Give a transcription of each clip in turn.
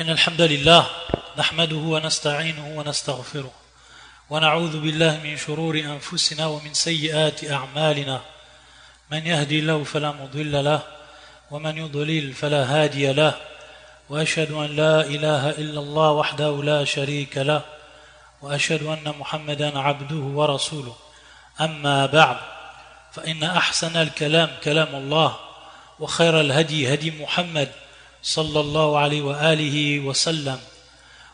إن الحمد لله نحمده ونستعينه ونستغفره ونعوذ بالله من شرور أنفسنا ومن سيئات أعمالنا من يهدي الله فلا مضل له ومن يضلل فلا هادي له وأشهد أن لا إله إلا الله وحده لا شريك له وأشهد أن محمدا عبده ورسوله أما بعد فإن أحسن الكلام كلام الله وخير الهدي هدي محمد صلى الله عليه وآله وسلم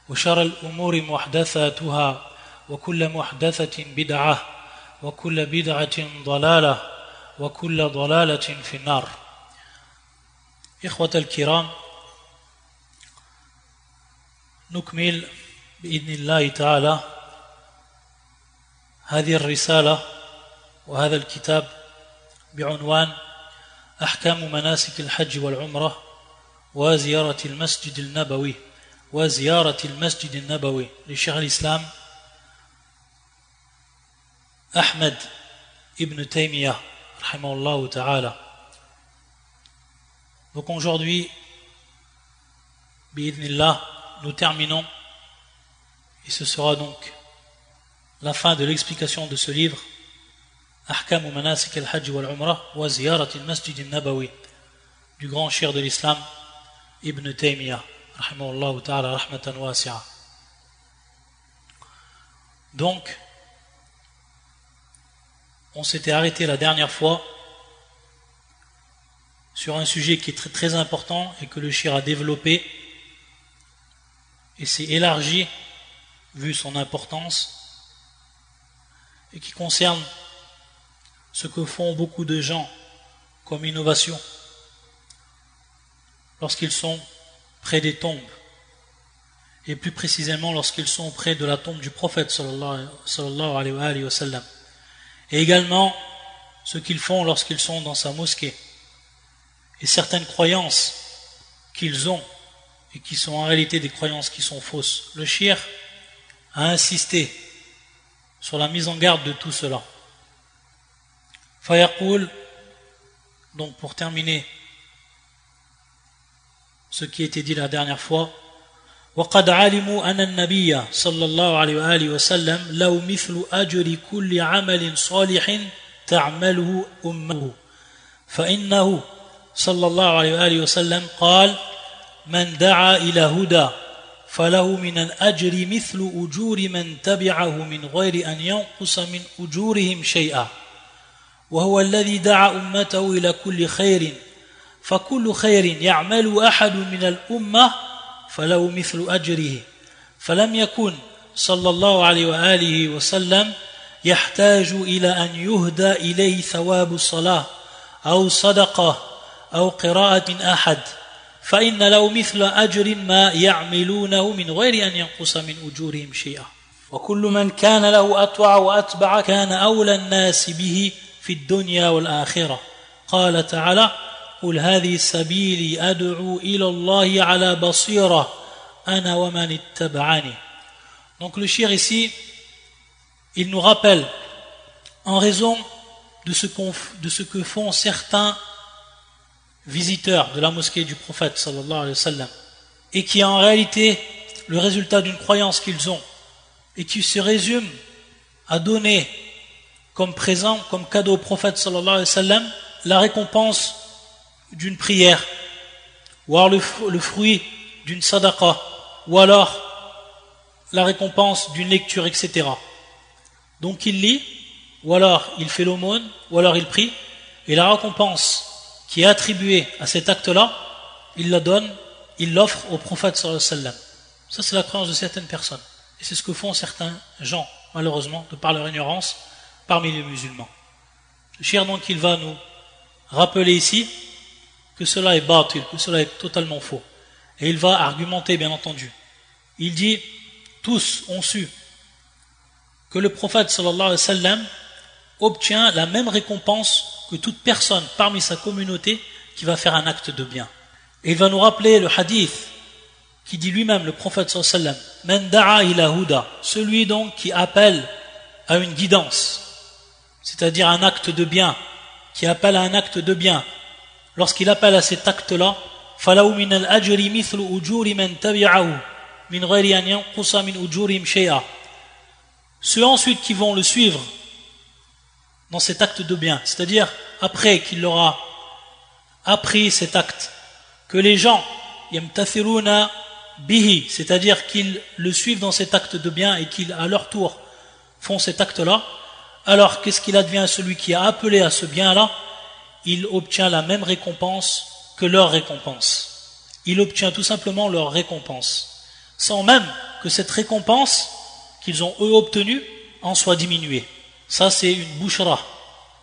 وشر الأمور محدثاتها وكل محدثة بدعة وكل بدعة ضلالة وكل ضلالة في النار. إخوة الكرام، نكمل بإذن الله تعالى هذه الرسالة وهذا الكتاب بعنوان أحكام مناسك الحج والعمرة وزيارة المسجد النبوي لشيخ الإسلام Ahmed ibn Taymiyyah rahimahullah ta'ala. Donc aujourd'hui, bi'idhnillah, nous terminons, et ce sera donc la fin de l'explication de ce livre, Ahkamu Manasik al-Hajj wal-Umrah wa Ziyarat al-Masjid al-Nabawi, du grand cheikh de l'islam Ibn Taymiyyah rahimahullah ta'ala rahmatan wasi'a. Donc on s'était arrêté la dernière fois sur un sujet qui est très, très important et que le cheikh a développé et s'est élargi vu son importance, et qui concerne ce que font beaucoup de gens comme innovation lorsqu'ils sont près des tombes, et plus précisément lorsqu'ils sont près de la tombe du prophète sallallahu alayhi wa sallam, et également ce qu'ils font lorsqu'ils sont dans sa mosquée, et certaines croyances qu'ils ont et qui sont en réalité des croyances qui sont fausses. Le cheikh a insisté sur la mise en garde de tout cela. Fayaqul, donc pour terminer ce qui était dit la dernière fois, وقد علموا أن النبي صلى الله عليه وآله وسلم له مثل أجر كل عمل صالح تعمله أمه، فإنه صلى الله عليه وآله وسلم قال: من دعا إلى هدى فله من الأجر مثل أجور من تبعه من غير أن ينقص من أجورهم شيئا، وهو الذي دعا أمته إلى كل خير، فكل خير يعمل أحد من الأمة فله مثل أجره، فلم يكن صلى الله عليه وآله وسلم يحتاج إلى أن يهدى إليه ثواب الصلاة أو صدقة أو قراءة أحد، فإن له مثل أجر ما يعملونه من غير أن ينقص من أجورهم شيئا، وكل من كان له أطوع وأتبع كان أولى الناس به في الدنيا والآخرة. قال تعالى: قل هذه سبيلي أدعو إلى الله على بصيرة أنا ومن اتبعني. Donc le cheikh ici, il nous rappelle, en raison de ce que font certains visiteurs de la mosquée du prophète sallallahu alayhi wa sallam, et qui est en réalité le résultat d'une croyance qu'ils ont, et qui se résume à donner comme présent, comme cadeau au prophète sallallahu alayhi wa sallam, la récompense d'une prière, ou alors le fruit d'une sadaqa, ou alors la récompense d'une lecture, etc. Donc il lit, ou alors il fait l'aumône, ou alors il prie, et la récompense qui est attribuée à cet acte-là, il la donne, il l'offre au prophète sallallahu alayhi wa sallam. Ça, c'est la croyance de certaines personnes, et c'est ce que font certains gens, malheureusement, de par leur ignorance, parmi les musulmans. Le cheikh, donc, il va nous rappeler ici que cela est batil, que cela est totalement faux. Et il va argumenter, bien entendu. Il dit: tous ont su que le prophète sallallahu alayhi wa sallam obtient la même récompense que toute personne parmi sa communauté qui va faire un acte de bien. Et il va nous rappeler le hadith qui dit lui-même, le prophète sallallahu alayhi wa sallam: Man da'a ila huda, celui donc qui appelle à une guidance, c'est-à-dire un acte de bien, qui appelle à un acte de bien. Lorsqu'il appelle à cet acte-là, فَلَوْ مِنَ الْأَجْرِ مِثْلُ أُجُورِ مَنْ تَبِعَهُ مِنْ غَيْرِ أَنْ يَنْقُصَ مِنْ أُجُورِهِمْ شَيْئًا. Ceux ensuite qui vont le suivre dans cet acte de bien, c'est-à-dire après qu'il leur a appris cet acte, que les gens yamtathiluna bihi, c'est-à-dire qu'ils le suivent dans cet acte de bien et qu'ils à leur tour font cet acte-là, alors qu'est-ce qu'il advient à celui qui a appelé à ce bien-là? Il obtient la même récompense que leur récompense. Il obtient tout simplement leur récompense, sans même que cette récompense qu'ils ont eux obtenue en soit diminuée. Ça c'est une bouchra,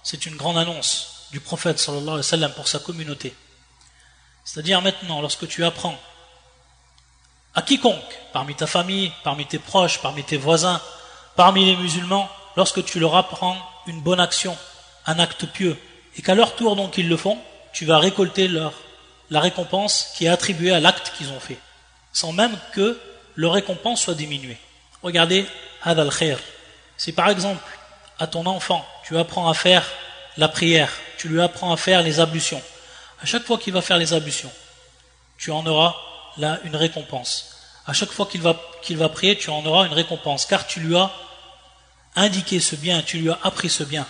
c'est une grande annonce du prophète sallallahu alayhi wa sallam pour sa communauté. C'est-à-dire maintenant, lorsque tu apprends à quiconque, parmi ta famille, parmi tes proches, parmi tes voisins, parmi les musulmans, lorsque tu leur apprends une bonne action, un acte pieux, et qu'à leur tour donc ils le font, tu vas récolter la récompense qui est attribuée à l'acte qu'ils ont fait, sans même que leur récompense soit diminuée. Regardez, hada al-khair. Si par exemple, à ton enfant, tu apprends à faire la prière, tu lui apprends à faire les ablutions, à chaque fois qu'il va faire les ablutions, tu en auras là une récompense. À chaque fois qu'il va prier, tu en auras une récompense, car tu lui as indiqué ce bien, tu lui as appris ce bien.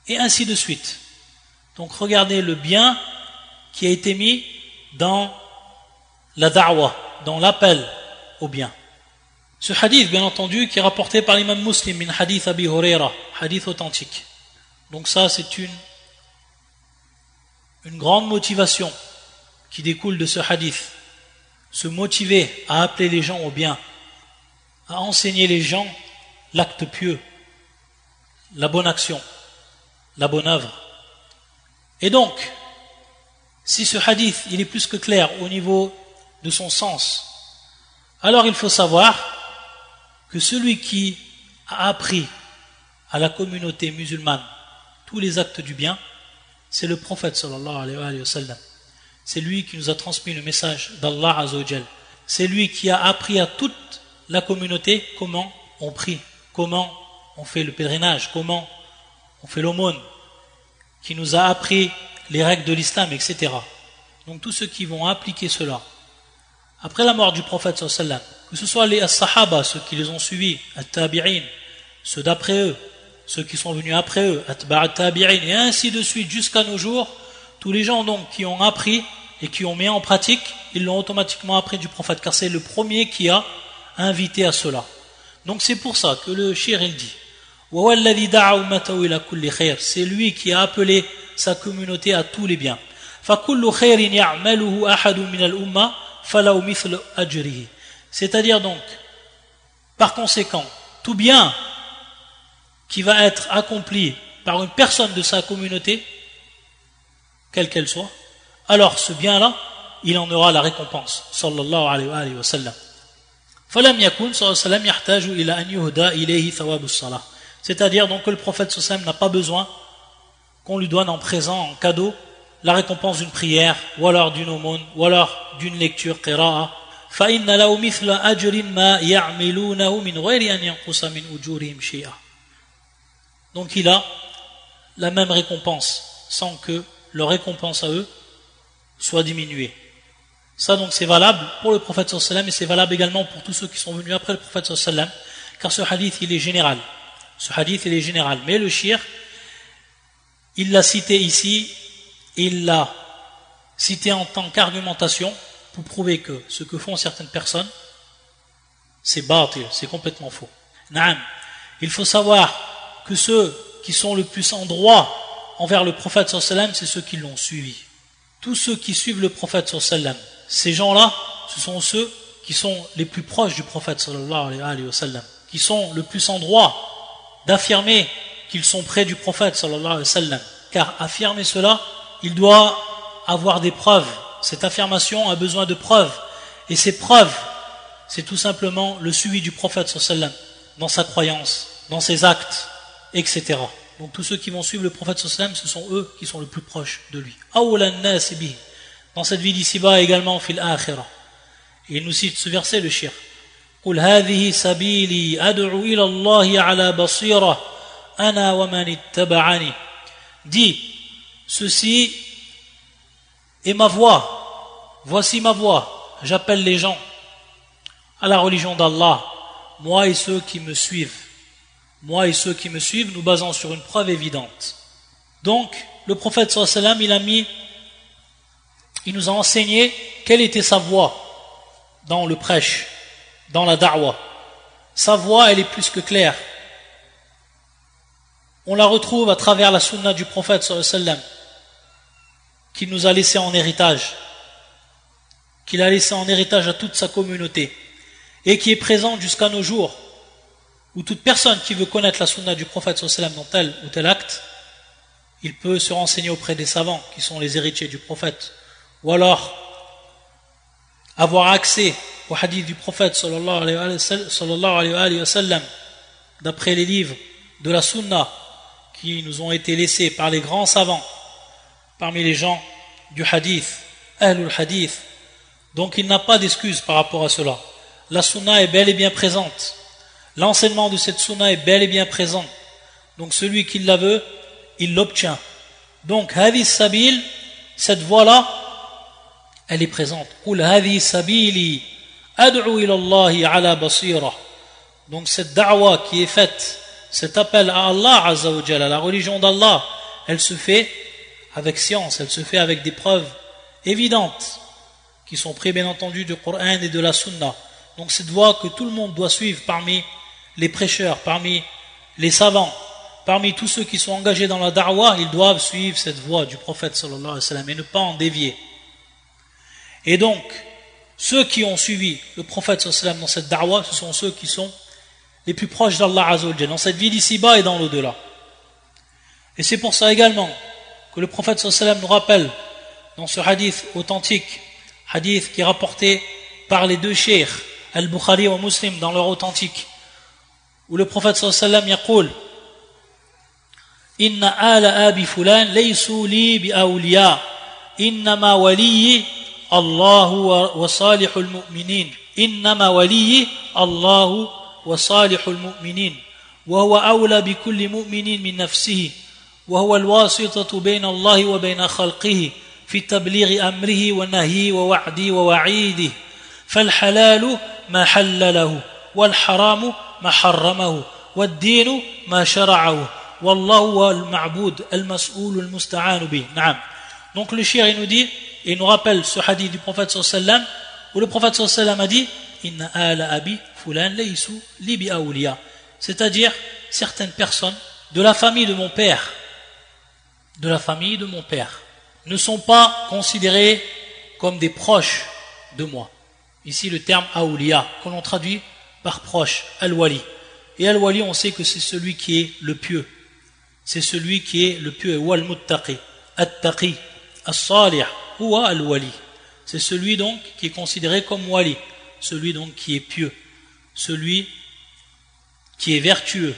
Et ainsi de suite. Donc regardez le bien qui a été mis dans la da'wa, dans l'appel au bien. Ce hadith, bien entendu, qui est rapporté par l'imam Muslim, min hadith Abi Huraira, hadith authentique. Donc ça, c'est une grande motivation qui découle de ce hadith. Se motiver à appeler les gens au bien, à enseigner les gens l'acte pieux, la bonne action, la bonne œuvre. Et donc, si ce hadith il est plus que clair au niveau de son sens, alors il faut savoir que celui qui a appris à la communauté musulmane tous les actes du bien, c'est le prophète sallallahu alayhi wa sallam. C'est lui qui nous a transmis le message d'Allah Azza wa Jal. C'est lui qui a appris à toute la communauté comment on prie, comment on fait le pèlerinage, comment on fait l'aumône, qui nous a appris les règles de l'islam, etc. Donc tous ceux qui vont appliquer cela, après la mort du prophète sallallahu alayhi wa sallam, que ce soit les as-sahaba, ceux qui les ont suivis, at-tabi'in, ceux d'après eux, ceux qui sont venus après eux, atba' tabi'in, et ainsi de suite jusqu'à nos jours, tous les gens donc qui ont appris et qui ont mis en pratique, ils l'ont automatiquement appris du prophète, car c'est le premier qui a invité à cela. Donc c'est pour ça que le shir il dit, c'est lui qui a appelé sa communauté à tous les biens. C'est-à-dire donc, par conséquent, tout bien qui va être accompli par une personne de sa communauté, quelle qu'elle soit, alors ce bien-là, il en aura la récompense. Sallallahu alayhi wa sallam. C'est-à-dire donc que le prophète sallallahu alayhi wa sallam n'a pas besoin qu'on lui donne en présent, en cadeau, la récompense d'une prière, ou alors d'une aumône, ou alors d'une lecture, qira'a. فَإِنَّ لَهُ مِثْلَ أَجْرٍ مَا يَعْمِلُونَهُ مِنْ غَيْرِ أَنْ يَنْقُصَ مِنْ أُجُورِهِمْ شَيْئًا. Donc il a la même récompense, sans que leur récompense à eux soit diminuée. Ça donc c'est valable pour le prophète sallallahu alayhi wa sallam, et c'est valable également pour tous ceux qui sont venus après le prophète sallallahu alayhi wa sallam, car ce hadith il est général. Ce hadith il est général, mais le shir, il l'a cité ici, il l'a cité en tant qu'argumentation pour prouver que ce que font certaines personnes, c'est batil, c'est complètement faux. Naam. Il faut savoir que ceux qui sont le plus en droit envers le prophète sallallahu alayhi wa sallam, c'est ceux qui l'ont suivi. Tous ceux qui suivent le prophète sallallahu alayhi wa sallam, ces gens-là, ce sont ceux qui sont les plus proches du prophète sallallahu alayhi wa sallam, qui sont le plus en droit d'affirmer qu'ils sont près du prophète sallallahu alayhi wa sallam. Car affirmer cela, il doit avoir des preuves. Cette affirmation a besoin de preuves. Et ces preuves, c'est tout simplement le suivi du prophète sallallahu alayhi wa sallam dans sa croyance, dans ses actes, etc. Donc tous ceux qui vont suivre le prophète sallallahu alayhi wa sallam, ce sont eux qui sont le plus proches de lui. Dans cette vie d'ici-bas également, fil akhirah. Et il nous cite ce verset, le shir. قُلْ هَذِهِ سَبِيلِي أَدْعُو إِلَى اللَّهِ عَلَى بَصِيرَةٍ أَنَا وَمَنِ اتَّبَعَنِي. Dis, ceci est ma voie voici ma voix, j'appelle les gens à la religion d'Allah, moi et ceux qui me suivent. Moi et ceux qui me suivent, nous basons sur une preuve évidente. Donc, le prophète sallallahu alayhi wa sallam, il nous a enseigné quelle était sa voix dans le prêche, dans la da'wah. Sa voix, elle est plus que claire. On la retrouve à travers la sunna du prophète sallallahu alayhi wa sallam, qu'il nous a laissé en héritage, qu'il a laissé en héritage à toute sa communauté, et qui est présente jusqu'à nos jours, où toute personne qui veut connaître la sunna du prophète sallallahu alayhi wa sallam dans tel ou tel acte, il peut se renseigner auprès des savants, qui sont les héritiers du prophète, ou alors avoir accès au hadith du prophète sallallahu alayhi wa sallam, d'après les livres de la sunna qui nous ont été laissés par les grands savants parmi les gens du hadith, ahlul hadith. Donc il n'a pas d'excuse par rapport à cela. La sunna est bel et bien présente, l'enseignement de cette sunna est bel et bien présent, donc celui qui la veut, il l'obtient. Donc hadith sabil, cette voie-là, elle est présente. Qul hadhi sabili ad'u ila Allah ala basira. Donc cette da'wa qui est faite, cet appel à Allah azza wa jalla, à la religion d'Allah, elle se fait avec science, elle se fait avec des preuves évidentes qui sont prises bien entendu du Coran et de la Sunna. Donc cette voie que tout le monde doit suivre parmi les prêcheurs, parmi les savants, parmi tous ceux qui sont engagés dans la da'wa, ils doivent suivre cette voie du prophète sallallahu alayhi wa sallam et ne pas en dévier. Et donc, ceux qui ont suivi le prophète sallallahu alayhi wa sallam dans cette da'wa, ce sont ceux qui sont les plus proches d'Allah azza wa jalla, dans cette vie d'ici-bas et dans l'au-delà. Et c'est pour ça également que le prophète sallallahu alayhi wa sallam nous rappelle dans ce hadith authentique, hadith qui est rapporté par les deux cheikhs, Al-Bukhari et Muslim dans leur authentique, où le prophète sallallahu alayhi wa sallam yaqul Inna ala abi fulan laysu li bi awliya innama waliyyi Allahu wa salihul mu'minin innama waliyyi Allahu wa salihul mu'minin wa huwa awla bi kulli mu'minin min nafsihi wa huwa al-wasitatu bayna Allah wa bayna khalqihi fi tablighi amrihi wa nahyi wa wa'di wa wa'idihi فالحلال ما حلله والحرام ما حرمه والدين ما شرعه والله هو المعبود المسؤول المستعان به. نعم. Donc le shir il nous dit et il nous rappelle ce hadith du prophète sallallahu alayhi wa sallam où le prophète sallallahu alayhi wa sallam a dit inna ala abi fulan laysu li bi awliya, c'est-à-dire certaines personnes de la famille de mon père ne sont pas considérées comme des proches de moi. Ici le terme awliya que l'on traduit par proche, al-wali. Et al-wali on sait que c'est celui qui est le pieux. C'est celui qui est le pieux, wal muttaqi, at-taqi, as-salih, huwa al-wali. C'est celui donc qui est considéré comme wali, celui donc qui est pieux, celui qui est vertueux.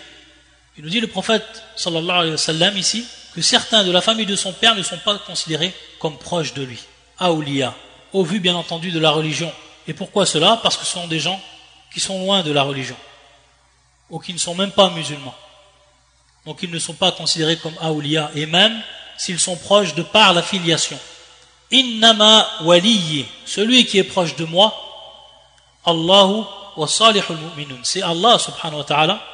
Il nous dit le prophète sallallahu alayhi wa sallam ici que certains de la famille de son père ne sont pas considérés comme proches de lui, awliya, au vu bien entendu de la religion. Et pourquoi cela? Parce que ce sont des gens qui sont loin de la religion, ou qui ne sont même pas musulmans. Donc ils ne sont pas considérés comme awliya, et même s'ils sont proches de par la filiation. Innama waliyyi, celui qui est proche de moi, Allahu wa salihul mu'minun, c'est Allah subhanahu wa ta'ala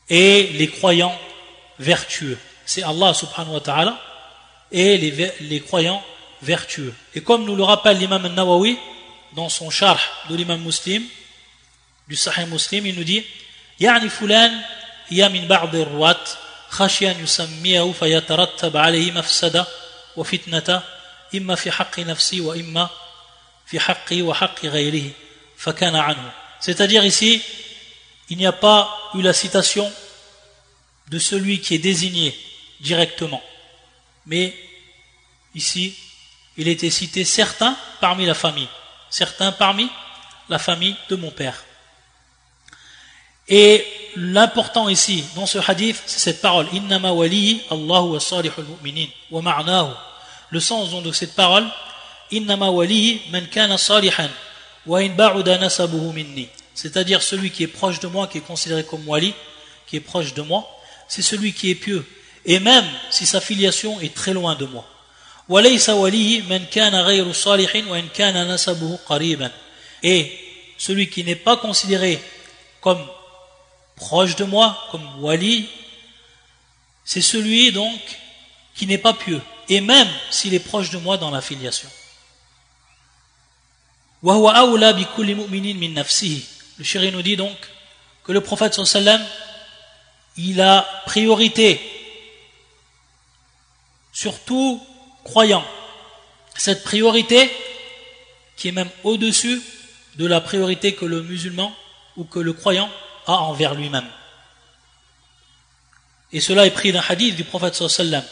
et les croyants vertueux. C'est Allah subhanahu wa ta'ala et les croyants vertueux. Et comme nous le rappelle l'imam al-Nawawi dans son sharh de l'imam Muslim, du Sahih Muslim, il nous dit يعني فلان هي من بعض الرواة خشي أن يسميه فيترتب عليه مفسدة وفتنة إما في حق نفسي وإما في حقي وحق غيره فكان عنه. C'est-à-dire ici, il n'y a pas eu la citation de celui qui est désigné directement, mais ici, il était cité certains parmi la famille de mon père. Et l'important ici, dans ce hadith, c'est cette parole Innama waliyi Allahu wa salihul mu'minin wa ma'nahu. Le sens donc de cette parole Innama waliyi man kana salihan wa in ba'uda nasabuhu minni. C'est-à-dire celui qui est proche de moi, qui est considéré comme wali, qui est proche de moi, c'est celui qui est pieux. Et même si sa filiation est très loin de moi. وَلَيْسَ وَلِيِّ مَنْ كَانَ غَيْرُ صَالِحٍ وَإِنْ كَانَ نَسَبُهُ قَرِيبًا. Et celui qui n'est pas considéré comme proche de moi, comme wali, c'est celui donc qui n'est pas pieux, et même s'il est proche de moi dans la filiation. وَهُوَ أَوْلَى بِكُلِّ مُؤْمِنٍ مِنْ نَفْسِهِ. Le chéri nous dit donc que le prophète sallallahu alayhi wa sallam, il a priorité sur tout croyant. Cette priorité qui est même au-dessus de la priorité que le musulman ou que le croyant a envers lui-même. Et cela est pris d'un hadith du prophète sallallahu alayhi wa sallam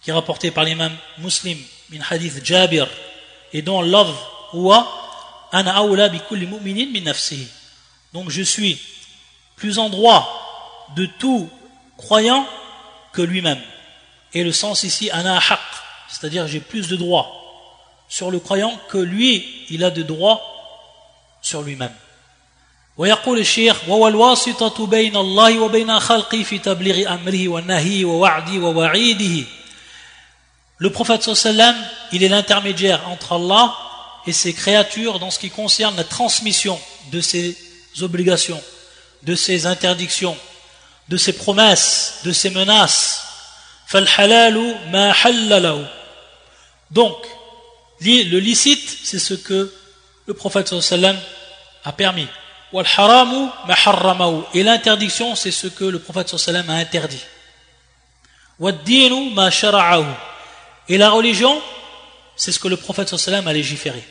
qui est rapporté par l'imam Muslim min hadith Jabir et dont love huwa ana awla bi kulli mu'minin min nafsihi. Donc je suis plus en droit de tout croyant que lui-même. Et le sens ici ana haq, c'est-à-dire j'ai plus de droit sur le croyant que lui il a de droit sur lui-même. ويقول الشيخ وهو الواسطة بين الله وبين خلقه في تبليغ أمره ونهيه ووعده ووعيده. Le prophète sallallahu alayhi wa sallam, il est l'intermédiaire entre Allah et ses créatures dans ce qui concerne la transmission de ses obligations, de ses interdictions, de ses promesses, de ses menaces. فالحلال ما حل له. Donc, le licite, c'est ce que le prophète sallallahu alayhi wa sallam a permis. وَالْحَرَامُ مَا حَرَّمَهُ. Et l'interdiction, c'est ce que le prophète sallallahu alayhi wa sallam a interdit. وَالدِّينُ مَا شَرَعَهُ. Et la religion, c'est ce que le prophète sallallahu alayhi wa sallam a légiféré.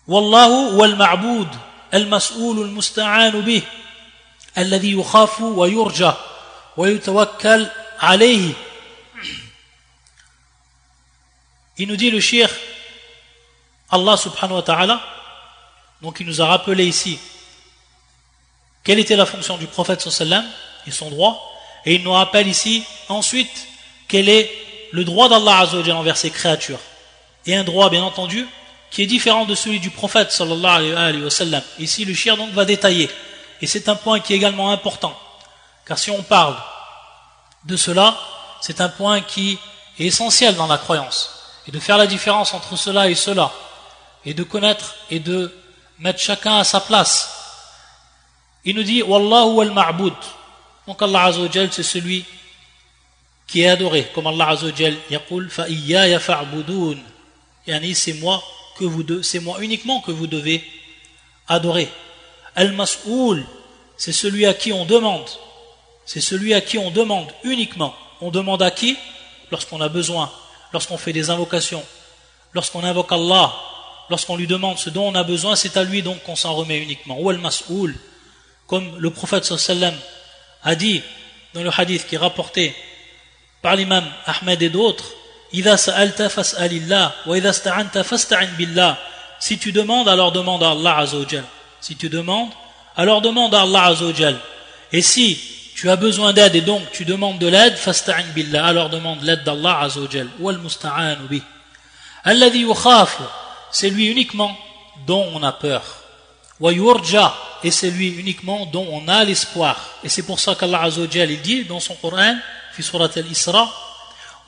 وَاللَّهُ وَالْمَعْبُودُ الْمَسْئُولُ الْمُسْتَعَانُ بِهِ الَّذِي يُخَافُ وَيُرْجَى وَيُتَوَكَّلْ عَلَيْهِ. Il nous dit le cheikh, Allah subhanahu wa ta'ala, donc il nous a rappelé ici quelle était la fonction du prophète sallallahu alayhi wa sallam et son droit, et il nous rappelle ici ensuite quel est le droit d'Allah azza wa jalla envers ses créatures, et un droit bien entendu qui est différent de celui du prophète sallallahu alayhi wa sallam. Ici le cheikh donc va détailler, et c'est un point qui est également important, car si on parle de cela, c'est un point qui est essentiel dans la croyance, et de faire la différence entre cela et cela, et de connaître et de mettre chacun à sa place. Il nous dit Wallahu wal ma'bud. Donc Allah azza wa jal, c'est celui qui est adoré, comme Allah azza wa jal yaqul fa iyaya fa'budun. Yani c'est moi uniquement que vous devez adorer. Al mas'oul, c'est celui à qui on demande. C'est celui à qui on demande uniquement. On demande à qui? Lorsqu'on a besoin, lorsqu'on fait des invocations, lorsqu'on invoque Allah, lorsqu'on lui demande ce dont on a besoin, c'est à lui donc qu'on s'en remet uniquement. Ou al-mas'oul, comme le prophète sallallahu alayhi wa sallam a dit dans le hadith qui est rapporté par l'imam Ahmed et d'autres, إِذَا سَأَلْتَ فَاسْأَلِ اللَّهِ وَإِذَا اسْتَعَنْتَ فَاسْتَعِنْ بِاللَّهِ. Si tu demandes, alors demande à Allah azza wa jal. Si tu demandes, alors demande à Allah azza wa jal. Et si tu as besoin d'aide et donc tu demandes de l'aide, فَاسْتَعِنْ بِاللَّهِ, alors demande l'aide d'Allah azza wa jal. وَالْمُسْتَعَانُ بِهِ الَّذِي يُخَافُ. C'est lui uniquement dont on a peur. وَيُرْجَى. Et c'est lui uniquement dont on a l'espoir. Et c'est pour ça qu'Allah azza wa jal il dit dans son Coran, في سورة الإسراء,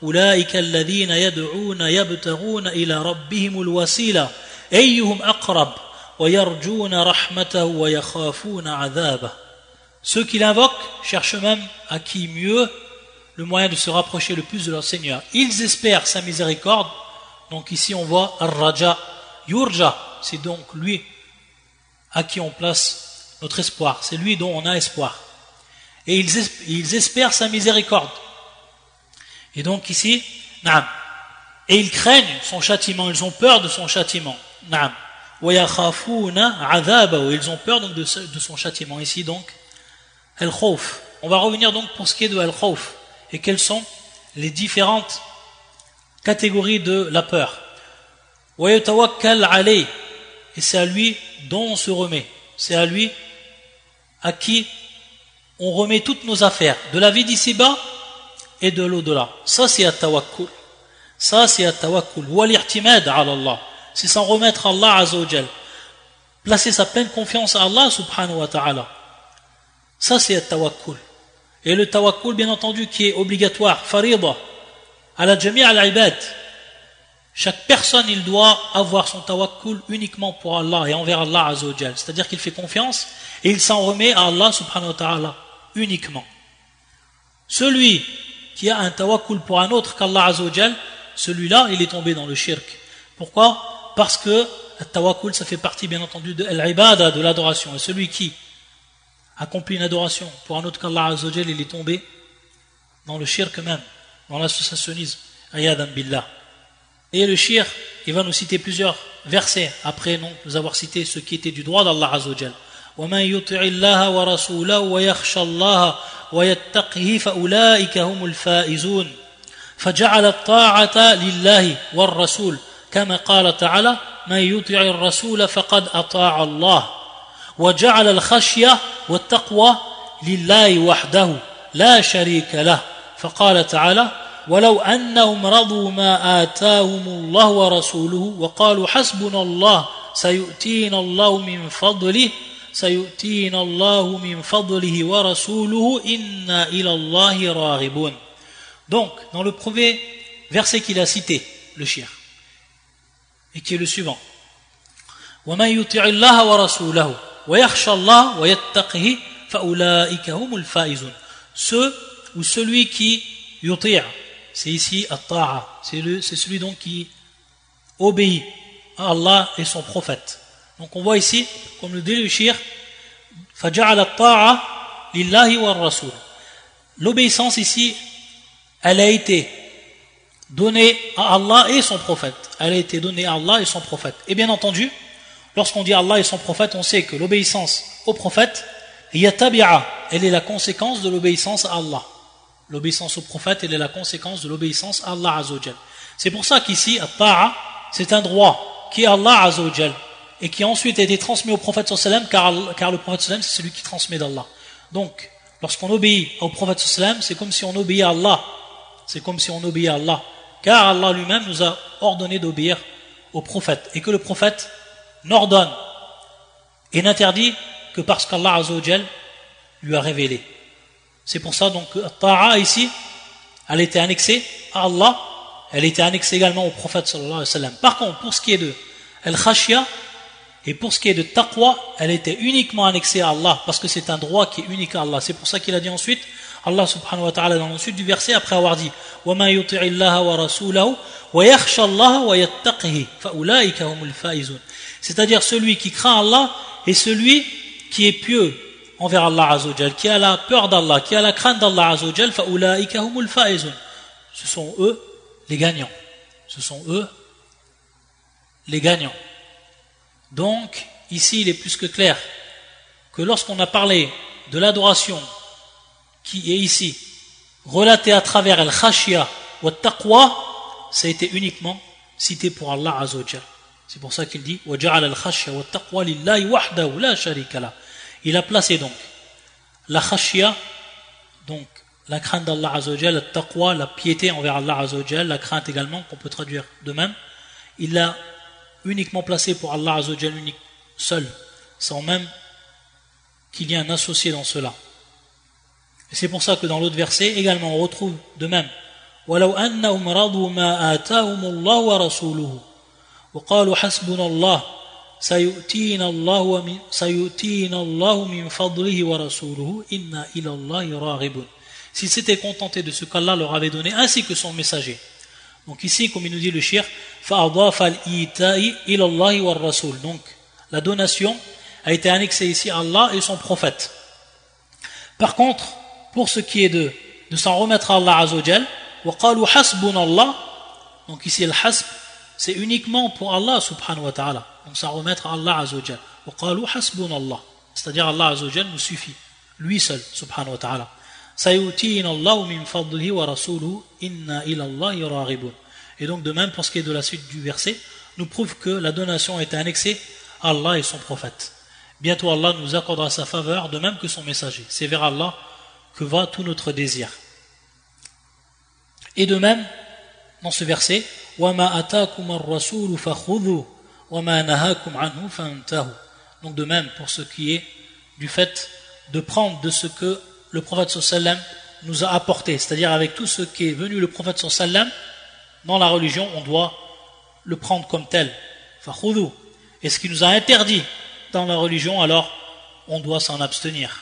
أولئك الذين يدعون يبتغون إلى ربهم الوسيلة أيهم أقرب ويرجون رحمته ويخافون عذابه. Ceux qui l'invoquent cherchent même à qui mieux le moyen de se rapprocher le plus de leur Seigneur. Ils espèrent sa miséricorde. Donc ici on voit Ar-Raja, Yurja, c'est donc lui à qui on place notre espoir, c'est lui dont on a espoir. Et ils espèrent sa miséricorde. Et donc ici, naam. Et ils craignent son châtiment, ils ont peur de son châtiment. Naam. Wa yakhafuna 'adhabahu, ils ont peur donc de son châtiment. Ici donc, al-khawf. On va revenir donc pour ce qui est de al-khawf et quelles sont les différentes catégorie de la peur. وَيَتَوَكَّلْ عَلَيْهِ. Et c'est à lui dont on se remet. C'est à lui à qui on remet toutes nos affaires, de la vie d'ici-bas et de l'au-delà. Ça c'est at-tawakkul. Ça c'est at-tawakkul. وَالْإِعْتِمَادَ عَلَى اللَّهِ. C'est s'en remettre à Allah azza wa jal. Placer sa pleine confiance à Allah subhanahu wa ta'ala. Ça c'est at-tawakkul. Et le tawakkul bien entendu qui est obligatoire, farida, ala jami' al-ibad. Chaque personne, il doit avoir son tawakkul uniquement pour Allah et envers Allah Azza wa Jal. C'est-à-dire qu'il fait confiance et il s'en remet à Allah subhanahu wa ta'ala uniquement. Celui qui a un tawakkul pour un autre qu'Allah Azza wa Jal, celui-là, il est tombé dans le shirk. Pourquoi? Parce que le tawakkul, ça fait partie bien entendu de l'ibada, de l'adoration. Et celui qui accomplit une adoration pour un autre qu'Allah Azza wa Jal, il est tombé dans le shirk même, dans l'associationnisme. Ayadan billah. Et le shirk, il va nous citer plusieurs versets après nous avoir cité ce qui était du droit d'Allah Azza wa Jal. وَمَنْ يُطِعِ اللَّهَ وَرَسُولَهُ وَيَخْشَى اللَّهَ وَيَتَّقْهِ فَأُولَٰئِكَ هُمُ الْفَائِزُونَ فجعل الطاعة لله والرسول كما قال تعالى من يطع الرسول فقد أطاع الله وجعل الخشية والتقوى لله وحده لا شريك له فقال تعالى ولو أنهم رضوا ما آتاهم الله ورسوله وقالوا حسبنا الله سيؤتينا الله من فضله ورسوله إنا إلى الله راغبون. Donc, dans le premier verset qu'il a cité, le shirk, et qui est le suivant, وَمَنْ يُطِعِ اللَّهَ وَرَسُولَهُ وَيَخْشَى اللَّهَ وَيَتَّقْهِ فَأُولَٰئِكَ هُمُ الْفَائِزُونَ. Ceux ou celui qui yuti', c'est ici at-ta'a, c'est celui donc qui obéit à Allah et son prophète. Donc on voit ici, comme le dit le shirk, فَجَعَلَ الطَّاعَةَ لِلَّهِ وَالرَّسُولِ. L'obéissance ici, elle a été donnée à Allah et son prophète. Elle a été donnée à Allah et son prophète. Et bien entendu, lorsqu'on dit Allah et son prophète, on sait que l'obéissance au prophète, elle est la conséquence de l'obéissance à Allah. L'obéissance au prophète, elle est la conséquence de l'obéissance à Allah Azza wa Jal. C'est pour ça qu'ici, at-ta'a, c'est un droit qui est Allah Azza wa Jal et qui a ensuite été transmis au prophète sallallahu alayhi wa sallam, car le prophète sallallahu alayhi wa sallam, c'est celui qui transmet d'Allah. Donc, lorsqu'on obéit au prophète sallallahu alayhi wa sallam, c'est comme si on obéit à Allah. C'est comme si on obéit à Allah. Car Allah lui-même nous a ordonné d'obéir au prophète. Et que le prophète n'ordonne et n'interdit que parce qu'Allah Azza wa Jal lui a révélé. C'est pour ça donc que Ta'a ici, elle a été annexée à Allah, elle a été annexée également au prophète sallallahu alayhi wa sallam. Par contre, pour ce qui est de Al-Khashya et pour ce qui est de Taqwa, elle a été uniquement annexée à Allah parce que c'est un droit qui est unique à Allah. C'est pour ça qu'il a dit ensuite, Allah subhanahu wa ta'ala dans la suite du verset, après avoir dit وَمَا يُطِعِ اللَّهَ وَرَسُولَهُ وَيَخْشَى اللَّهَ وَيَتَّقْهِ فَأُولَٰئِكَ هُمُ الْفَائِزُونَ. C'est-à-dire celui qui craint Allah et celui qui est pieux envers Allah Azza wa Jal, qui a la peur d'Allah, qui a la crainte d'Allah Azza wa Jal, فَأُولَٰئِكَ هُمُ الْفَائِزُونَ. Ce sont eux les gagnants. Ce sont eux les gagnants. Donc, ici, il est plus que clair que lorsqu'on a parlé de l'adoration qui est ici relaté à travers al-khashya wa taqwa, ça a été uniquement cité pour Allah Azza wa Jal. C'est pour ça qu'il dit وَجَعَلَ الْخَشْيَ وَالتَّقْوَى لِلَّهِ وَحْدَهُ لَا شَرِيكَ لَهُ. Il a placé donc la khashya, donc la crainte d'Allah Azza wa Jal, la taqwa, la piété envers Allah Azza wa Jal, la crainte également qu'on peut traduire de même, il l'a uniquement placé pour Allah Azza wa Jal, unique, seul, sans même qu'il y ait un associé dans cela. Et c'est pour ça que dans l'autre verset également on retrouve de même وَلَوْ أَنَّهُمْ رَضُوا مَا آتَاهُمُ اللَّهُ وَرَسُولُهُ وَقَالُوا حَسْبُنَا اللَّهُ سَيُؤْتِينَ اللَّهُ مِنْ فَضْلِهِ وَرَسُولُهُ إِنَّا إِلَى اللَّهِ رَاغِبُونَ. S'ils s'étaient contentés de ce qu'Allah leur avait donné ainsi que son messager. Donc ici, comme il nous dit le shirk, فَأَضَافَ الْإِيتَاءِ إِلَى اللَّهِ وَالرَّسُولِ. Donc la donation a été annexée ici à Allah et son prophète. Par contre, pour ce qui est de s'en remettre à Allah Azza wa Jal, وَقَالُوا حَسْبُنَا اللَّهُ, donc ici le hasb, c'est uniquement pour Allah subhanahu wa ta'ala. Donc s'en remettre à Allah Azza wa Jal. وَقَالُوا حَسْبُنَا اللَّهُ, c'est-à-dire Allah Azza wa Jal nous suffit, lui seul subhanahu wa ta'ala. سَيُؤْتِينَ اللَّهُ مِنْ فَضْلِهِ وَرَسُولُهُ إِنَّا إِلَى اللَّهِ رَاغِبُونَ. Et donc de même pour ce qui est de la suite du verset, nous prouve que la donation est annexée à Allah et son prophète. Bientôt Allah nous accordera sa faveur, de même que son messager. C'est vers Allah que va tout notre désir. Et de même, dans ce verset, وَمَا أَتَاكُمَ الرَّسُولُ فَخُذُوا وَمَا نَهَاكُمْ عَنْهُ فَانْتَهُوا. Donc de même pour ce qui est du fait de prendre de ce que le prophète sallallahu alayhi wa sallam nous a apporté, c'est-à-dire avec tout ce qui est venu le prophète sallam dans la religion, on doit le prendre comme tel. Fakhudhu. Et ce qui nous a interdit dans la religion, alors on doit s'en abstenir.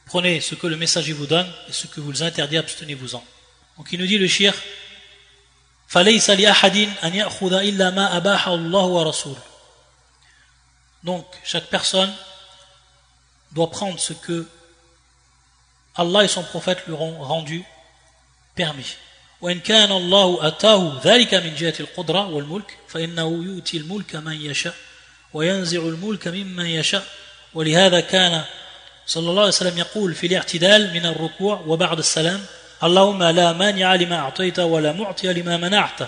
Prenez ce que le messager vous donne et ce que vous interdit, abstenez-vous-en. Donc il nous dit le shir, فَلَيْسَ لِأَحَدٍ أَنْ يَأْخُذَ إِلَّا مَا أَبَاحَ اللَّهُ وَرَسُولُهُ. Donc chaque personne doit prendre ce que Allah et son prophète lui ont rendu permis. وإن كان الله أتاه ذلك من جهة القدرة والملك فإنه يؤتي الملك من يشاء وينزع الملك ممن يشاء ولهذا كان صلى الله عليه وسلم يقول في الاعتدال من الركوع وبعد السلام اللهم لا مانع لما أعطيت ولا معطي لما منعت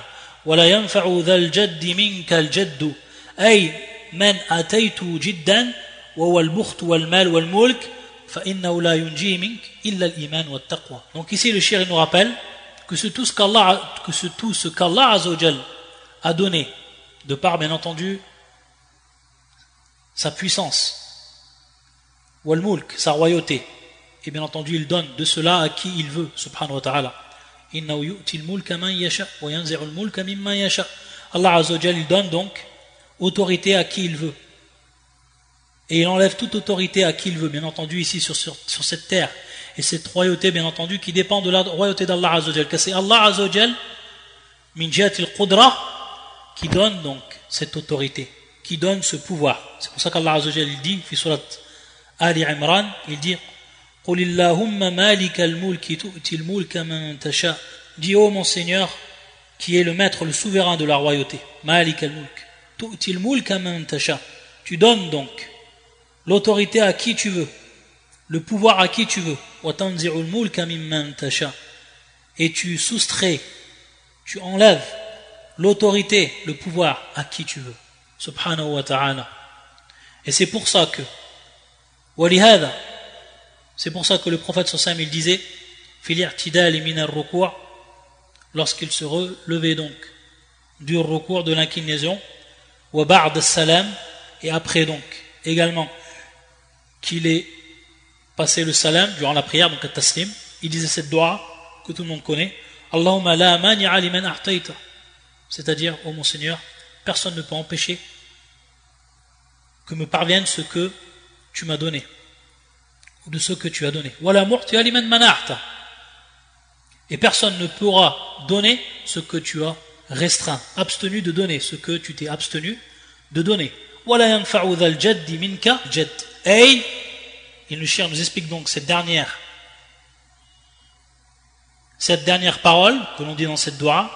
ولا ينفع ذا الجد منك الجد أي من أتيت جدا وهو البخت والمال والملك فإنه لا ينجي منك إلا الإيمان والتقوى. Donc ici le shir nous rappelle que tout ce qu'Allah Azza wa Jal a donné, de par bien entendu sa puissance, wal mulk, sa royauté, et bien entendu il donne de cela à qui il veut, subhanahu wa ta'ala. Innahu yu'ti al-mulka man yasha wa yanzi'u al-mulka mimman yasha. Allah Azza wa Jal il donne donc autorité à qui il veut. Et il enlève toute autorité à qui il veut, bien entendu ici sur cette terre. Et cette royauté, bien entendu, qui dépend de la royauté d'Allah Azza wa Jal. Car c'est Allah Azza wa Jal, min jihati al-qudra, qui donne donc cette autorité, qui donne ce pouvoir. C'est pour ça qu'Allah Azza wa Jal il dit, fi surat Ali Imran, il dit قُلِ اللَّهُمَّ مَالِكَ الْمُلْكِ تُؤْتِ الْمُلْكَ مَنْ تَشَاءُ. Dis ô mon Seigneur, qui est le maître, le souverain de la royauté. مَالِكَ الْمُلْكِ تُؤْتِ الْمُلْكَ مَنْ تَشَاءُ. Tu donnes donc l'autorité à qui tu veux, le pouvoir à qui tu veux. وَتَنْزِعُ الْمُلْكَ مِمَّنْ تَشَاءُ. Et tu soustrais, tu enlèves l'autorité, le pouvoir à qui tu veux. Subhanahu wa ta'ala. Et c'est pour ça que وَلِهَذَا, c'est pour ça que le prophète sallam il disait فِي الْإِعْتِدَالِ مِنَ الرُّكُوعِ, lorsqu'il se relevait donc du recours de l'inclinaison, وَبَعْدَ السَّلَامِ, et après donc également qu'il ait passé le salam durant la prière, donc at-taslim, il disait cette dua que tout le monde connaît, Allahumma la mani'a liman a'tayta, c'est-à-dire, ô mon Seigneur, personne ne peut empêcher que me parvienne ce que tu m'as donné, ou de ce que tu as donné. Wala mu'ti'a liman mana'ta, et personne ne pourra donner ce que tu as restreint, abstenu de donner ce que tu t'es abstenu de donner. Wala yanfa'u dhal jaddi minka jadd. Et il nous explique donc cette dernière parole que l'on dit dans cette dua,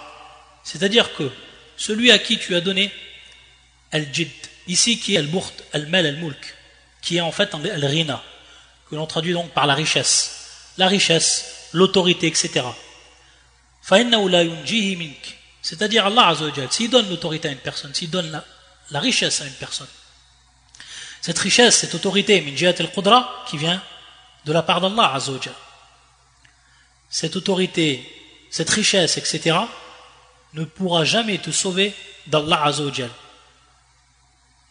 c'est-à-dire que celui à qui tu as donné al-jidd, ici qui est al-bukht, al-mal, al-mulk, qui est en fait al-rina, que l'on traduit donc par la richesse, l'autorité, etc. فَإِنَّهُ لَا يُنْجِيهِ مِنْكَ, c'est-à-dire Allah Azza wa Jal, s'il donne l'autorité à une personne, s'il donne la richesse à une personne, cette richesse, cette autorité, min jihad al-qudra, qui vient de la part d'Allah Azza wa Jal, cette autorité, cette richesse, etc., ne pourra jamais te sauver d'Allah Azza wa Jal,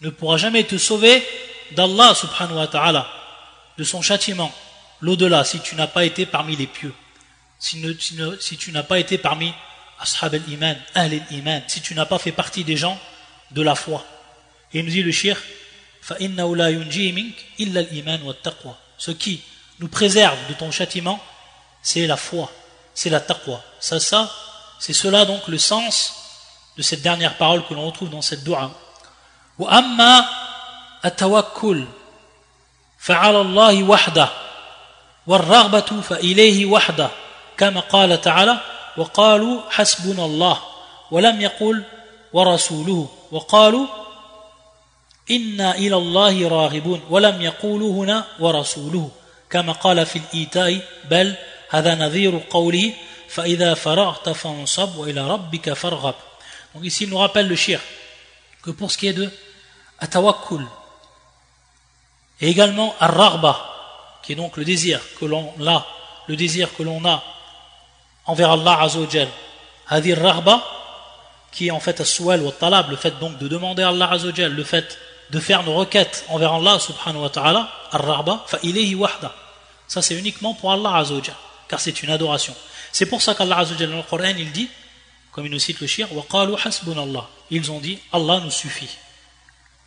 ne pourra jamais te sauver d'Allah subhanahu wa ta'ala, de son châtiment, l'au-delà, si tu n'as pas été parmi les pieux, si tu n'as pas été parmi ashab al-iman, ahl al-iman, si tu n'as pas fait partie des gens de la foi. Et il nous dit le shir, فَإِنَّهُ لَا يُنْجِي مِنْكَ إِلَّا الْإِيمَانُ وَالتَّقْوَى. Ce qui nous préserve de ton châtiment, c'est la foi, c'est la taqwa. Ça, c'est cela donc le sens de cette dernière parole que l'on retrouve dans cette dua. وَأَمَّا التَّوَكُّلُ فَعَلَى اللَّهِ وَحْدَهُ وَالرَّغْبَةُ فَإِلَيْهِ وَحْدَهُ كما قال تعالى وقالوا حسبنا الله ولم يقل ورسوله وقالوا إنا إلى الله راغبون ولم يقولوا هنا ورسوله كما قال في الإيتاء بل هذا نذير قوله فإذا فرغت فانصب وإلى ربك فارغب. Donc ici il nous rappelle le shir que pour ce qui est de atawakkul et également ar-raghba, qui est donc le désir que l'on a envers Allah Azza wa Jal, hadir raghba, qui est en fait as-su'al wa talab, le fait donc de demander à Allah Azza wa Jal, le fait de faire nos requêtes envers Allah subhanahu wa ta'ala, ar-raghba, fa ilayhi wahda, ça c'est uniquement pour Allah Azza wa Jal. car c'est une adoration. C'est pour ça qu'Allah Azza wa Jalla dans le Coran, il dit, comme il nous cite le shir, وَقَالُوا حَسْبُنَا اللَّهُ. Ils ont dit, Allah nous suffit.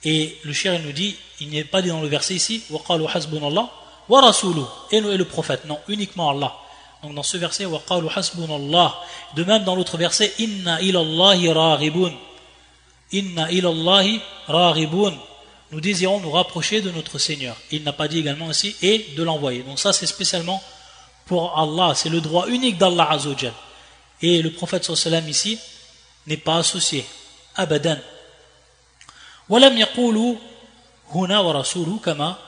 Et le shir, il nous dit, il n'est pas dit dans le verset ici, وَقَالُوا حَسْبُنَا اللَّهُ وَرَسُولُهُ. Et le prophète. Non, uniquement Allah. Donc dans ce verset, وَقَالُوا حَسْبُنَا اللَّهُ. De même dans l'autre verset, إِنَّا إِلَى اللَّهِ رَاغِبُونَ. Inna ilallahi raghibun. Nous désirons nous rapprocher de notre Seigneur. Il n'a pas dit également ici et de l'envoyer. Donc ça c'est spécialement pour Allah, c'est le droit unique d'Allah Azza wa Jal. Et le prophète sallallahu alayhi wa sallam ici n'est pas associé. Abadan. Walam yaqulu huna wa rasuluhu kama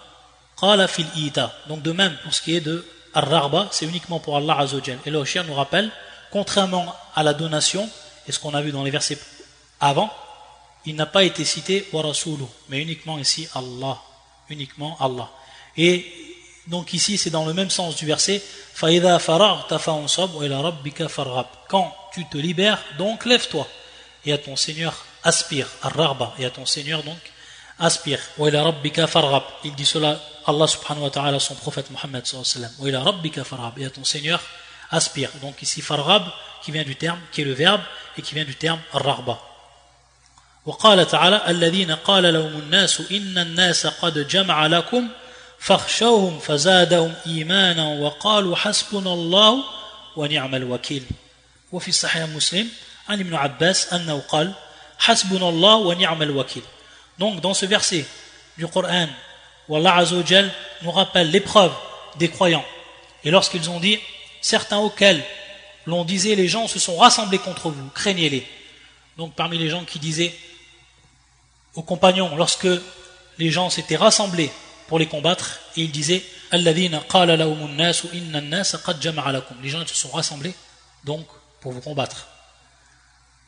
qala fil ita. Donc de même pour ce qui est de ar-raghba, c'est uniquement pour Allah Azza wa Jal. Et le shir nous rappelle, contrairement à la donation et ce qu'on a vu dans les versets avant, il n'a pas été cité wa rasuluhu, mais uniquement ici Allah, uniquement Allah. Et donc ici c'est dans le même sens du verset fa idha faragta fansab wa ila rabbika farghab. Quand tu te libères, donc lève-toi et à ton Seigneur aspire, ar-raghba, et à ton Seigneur donc aspire. Wa ila rabbika farghab. Il dit cela Allah subhanahu wa ta'ala à son prophète Muhammad sallallahu alayhi wa sallam. Wa ila rabbika farghab, et à ton Seigneur aspire. Donc ici farghab qui vient du terme, qui est le verbe et qui vient du terme ar-raghba. وقال تعالى الذين قال لهم الناس إن الناس قد جمع لكم فاخشوهم فزادهم إيمانا وقالوا حسبنا الله ونعم الوكيل. وفي صحيح مسلم عن ابن عباس أنه قال حسبنا الله ونعم الوكيل. Donc dans ce verset du Coran où Allah Azza wa Jal nous rappelle l'épreuve des croyants, et lorsqu'ils ont dit, certains auxquels l'on disait les gens se sont rassemblés contre vous, craignez-les. Donc parmi les gens qui disaient aux compagnons, lorsque les gens s'étaient rassemblés pour les combattre, et ils disaient alladhina qala lahumun nasu inna an-nasa qad jama'a lakum. Les gens se sont rassemblés donc pour vous combattre.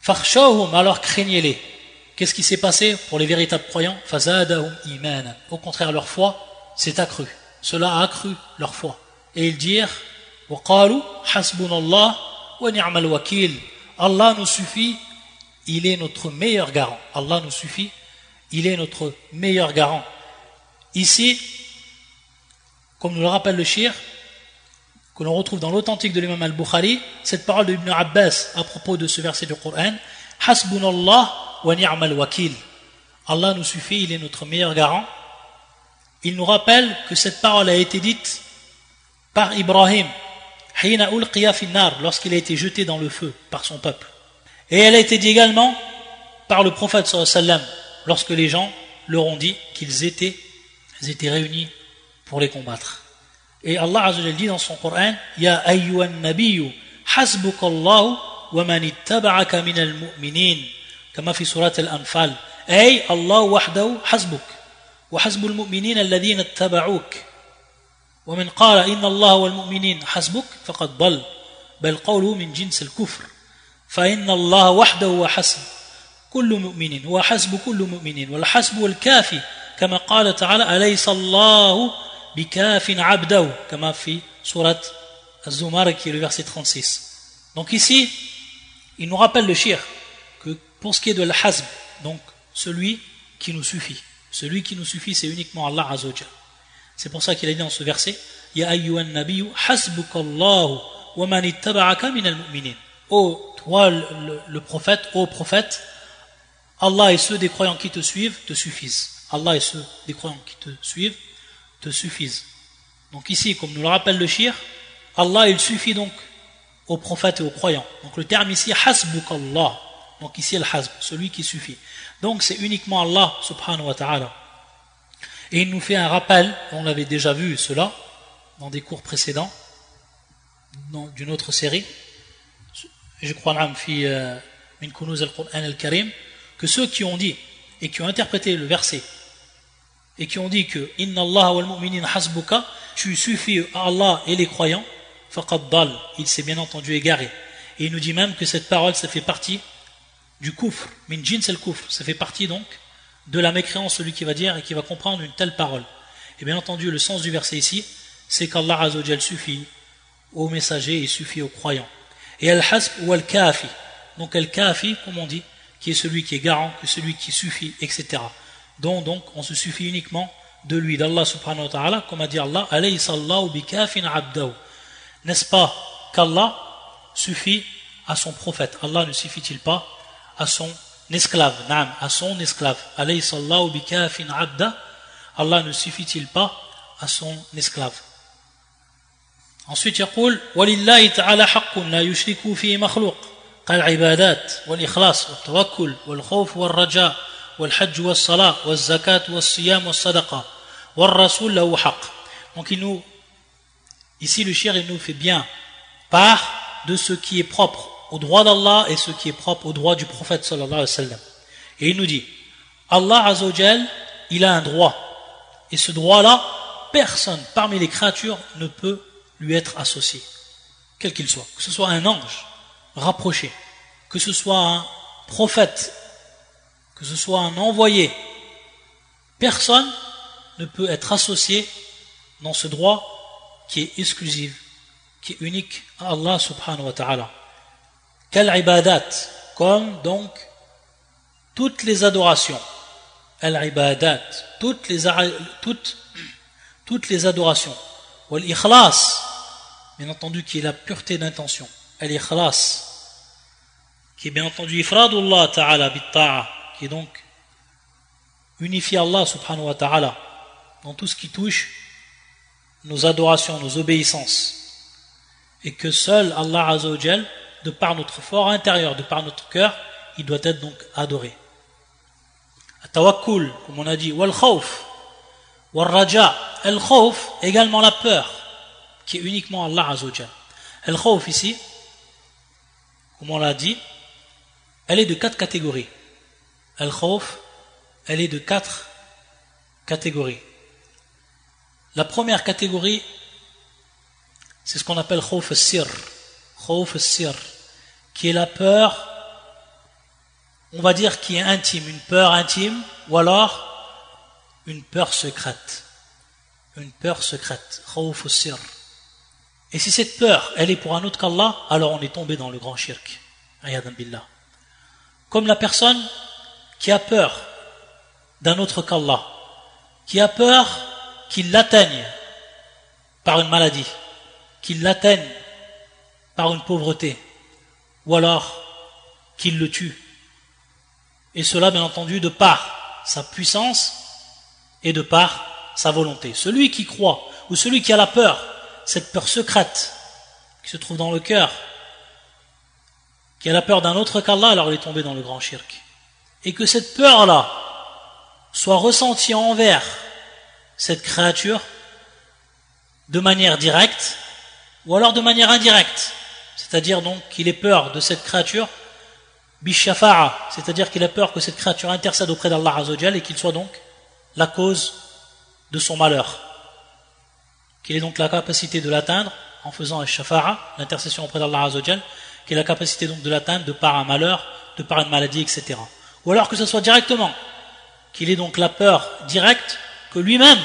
Fakhshawhum, alors craignez-les. Qu'est-ce qui s'est passé pour les véritables croyants? Fazadahum imanan. Au contraire, leur foi s'est accrue. Cela a accru leur foi. Et ils dirent wa qalu hasbunallah wa ni'mal wakil. Allah nous suffit, il est notre meilleur garant. Allah nous suffit, il est notre meilleur garant. Ici, comme nous le rappelle le shir, que l'on retrouve dans l'authentique de l'imam al-Bukhari, cette parole de Ibn Abbas à propos de ce verset du Coran, Hasbunallah wa ni'mal wakil. Allah nous suffit, il est notre meilleur garant. Il nous rappelle que cette parole a été dite par Ibrahim, Hina ulqiya fin nar, lorsqu'il a été jeté dans le feu par son peuple. Et elle a été dit également par le prophète sallallahu alayhi wa sallam, lorsque les gens leur ont dit qu'ils étaient réunis pour les combattre. Et Allah Azza wa Jalla dit dans son Coran, Ya ayyuhan nabiyyu hasbukallahu wa man ittaba'aka minal mu'minin, kama fi surat al-Anfal. Ay Allah wahdahu hasbuk wa hasbul mu'minin alladhina ittaba'uk. Wa man qala inna Allah wal mu'minin hasbuk faqad dal, bal qawluhu min jins al-kufr. فإن الله وحده هو حسب كل مؤمن هو حسب كل مؤمن والحسب والكافي كما قال تعالى أليس الله بكاف عبده كما في سورة الزمر qui est le verset 36. Donc ici il nous rappelle le shir que pour ce qui est de l'hasb, donc celui qui nous suffit, c'est uniquement Allah Azza wa Jalla. C'est pour ça qu'il a dit dans ce verset Ya ayyuhan nabiyyu hasbukallahu wa man ittaba'aka minal mu'minin. Ô toi le prophète, ô prophète, Allah et ceux des croyants qui te suivent te suffisent. Allah et ceux des croyants qui te suivent te suffisent. Donc ici, comme nous le rappelle le shir, Allah il suffit donc aux prophètes et aux croyants. Donc le terme ici, hasbukallah. Donc ici, al-hasb, celui qui suffit. Donc c'est uniquement Allah subhanahu wa ta'ala. Et il nous fait un rappel, on l'avait déjà vu cela dans des cours précédents, d'une autre série, je crois min kunuz al-Qur'an al-Karim, que ceux qui ont dit et qui ont interprété le verset et qui ont dit que inna Allah wal mu'minin hasbuka, tu suffis à Allah et les croyants, faqad dal, il s'est bien entendu égaré. Et il nous dit même que cette parole, ça fait partie du kufr, min jins al-kufr, ça fait partie donc de la mécréance, celui qui va dire et qui va comprendre une telle parole. Et bien entendu, le sens du verset ici, c'est qu'Allah Azza wa Jal suffit aux messagers et suffit aux croyants. Et al-hasb ou al-kafi, donc al-kafi, comme on dit, qui est celui qui est garant, que celui qui suffit, etc. Donc on se suffit uniquement de lui, d'Allah subhanahu wa ta'ala, comme a dit Allah, alaysa Allahu bikafin abdahu. N'est-ce pas qu'Allah suffit à son prophète. Allah ne suffit-il pas à son esclave? Naam, à son esclave. Alayhi sallahu bikafin abda. Allah ne suffit-il pas à son esclave? Ensuite, يقول ولله تعالى حق لا يشرك فيه مخلوق كالعبادات والإخلاص والتوكل والخوف والرجاء والحج والصلاة والزكاة والصيام والصدقة والرسول له حق. Donc ici le shir il nous fait bien part de ce qui est propre au droit d'Allah et ce qui est propre au droit du prophète sallallahu alayhi wa sallam. Et il nous dit Allah Azza wa Jal, il a un droit, et ce droit-là, personne parmi les créatures ne peut lui être associé, quel qu'il soit, que ce soit un ange rapproché, que ce soit un prophète, que ce soit un envoyé, personne ne peut être associé dans ce droit qui est exclusif, qui est unique à Allah subhanahu wa ta'ala. Quel ibadat, comme donc toutes les adorations, al-ibadat, toutes les adorations, wal-ikhlas, bien entendu qui est la pureté d'intention, al-ikhlas, qui est bien entendu ifradullah ta'ala bit-ta'a, qui est donc unifier Allah subhanahu wa ta'ala dans tout ce qui touche nos adorations, nos obéissances, et que seul Allah Azza wa Jal, de par notre fort intérieur, de par notre cœur, il doit être donc adoré. Tawakkul, comme on a dit, wal khawf, wal raja, al khawf, également la peur, qui est uniquement Allah Azza wa Jal. Al khawf ici, comme on l'a dit, elle est de 4 catégories. Al khawf, elle est de 4 catégories. La première catégorie, c'est ce qu'on appelle khawf al-sir, qui est la peur, on va dire qui est intime, une peur intime, ou alors une peur secrète, khawf al-sir. Et si cette peur, elle est pour un autre qu'Allah, alors on est tombé dans le grand shirk, ayadan billah. Comme la personne qui a peur d'un autre qu'Allah, qui a peur qu'il l'atteigne par une maladie, qu'il l'atteigne par une pauvreté, ou alors qu'il le tue. Et cela, bien entendu, de par sa puissance et de par sa volonté. Celui qui croit, ou celui qui a la peur, cette peur secrète qui se trouve dans le cœur, qui a la peur d'un autre qu'Allah, alors il est tombé dans le grand shirk. Et que cette peur-là soit ressentie envers cette créature de manière directe ou alors de manière indirecte, c'est-à-dire donc qu'il ait peur de cette créature bishafa'a, c'est-à-dire qu'il a peur que cette créature intercède auprès d'Allah Azza wa Jal et qu'il soit donc la cause de son malheur, qu'il ait donc la capacité de l'atteindre en faisant al-shafa'a, l'intercession auprès d'Allah Azza wa Jal, qu'il ait la capacité donc de l'atteindre de par un malheur, de par une maladie, etc. Ou alors que ce soit directement, qu'il ait donc la peur directe que lui-même,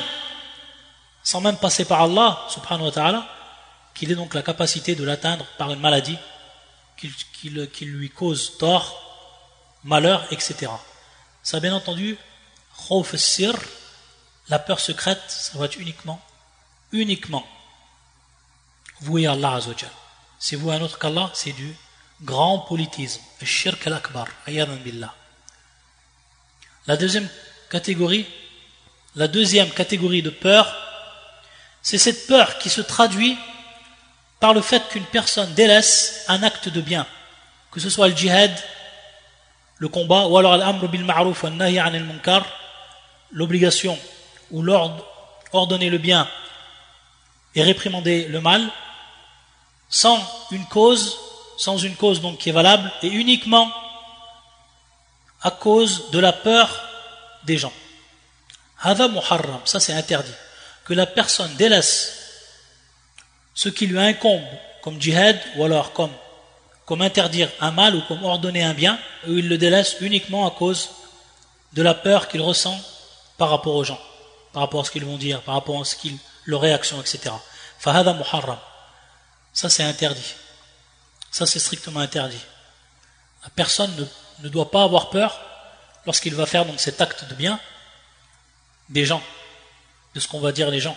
sans même passer par Allah subhanahu wa ta'ala, qu'il ait donc la capacité de l'atteindre par une maladie qui lui cause tort, malheur, etc. Ça, bien entendu, khawf al-sir, la peur secrète, ça va être uniquement voué à Allah Azza wa Jal. C'est voué à un autre qu'Allah, c'est du grand politisme, al-shirk al-akbar, ayadan billah. La deuxième catégorie de peur, c'est cette peur qui se traduit par le fait qu'une personne délaisse un acte de bien, que ce soit le djihad, le combat, ou alors al-amr bil ma'ruf wa nahy anil munkar, l'obligation ou l'ordre, ordonner le bien et réprimander le mal, sans une cause donc qui est valable, et uniquement à cause de la peur des gens. Hada muharram, ça c'est interdit. Que la personne délaisse ce qui lui incombe comme djihad, ou alors comme interdire un mal ou comme ordonner un bien, ou il le délaisse uniquement à cause de la peur qu'il ressent par rapport aux gens, par rapport à ce qu'ils vont dire, par rapport à leur réaction, etc. Fahada muharram. Ça c'est interdit. Ça c'est strictement interdit. La personne ne doit pas avoir peur lorsqu'il va faire donc cet acte de bien des gens, de ce qu'on va dire les gens